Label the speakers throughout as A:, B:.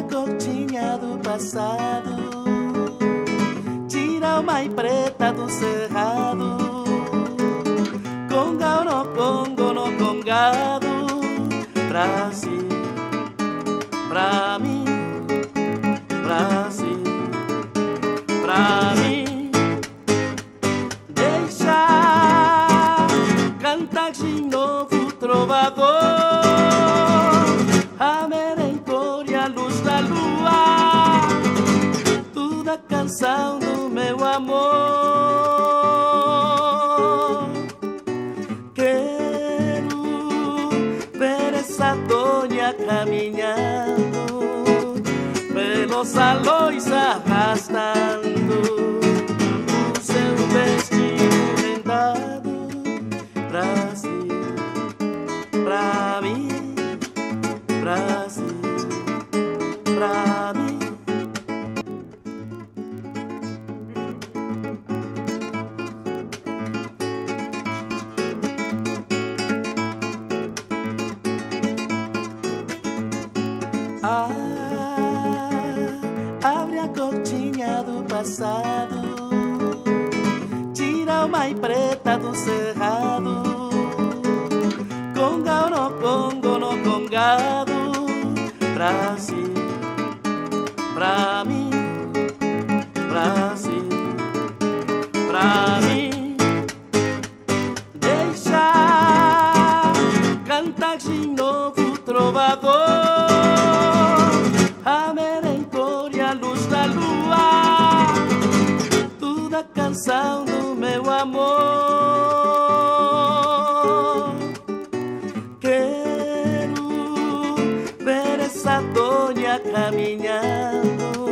A: a gotinha do passado, tira o mais preta do cerrado, conga ou no congo no congado, Brasil, pra mim, Brasil, pra mim. Deixa cantar de novo trovador, a merencor e a luz da lua, toda canção do meu amor. Quero ver essa Tonha caminhando pelos salões arrastando o seu vestido rendado. Brasil, pra mim, Brasil, pra mim. Abre a gotinha do passado, tira o mais preta do cerrado, conga ou no congo no congado, Brasil, pra mim, Brasil, pra mim. Deixa cantar de novo trovador, a merencor e a luz da lua, toda canção do meu amor. Quero ver essa Tonha caminhando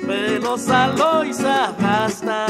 A: pelos salões arrastando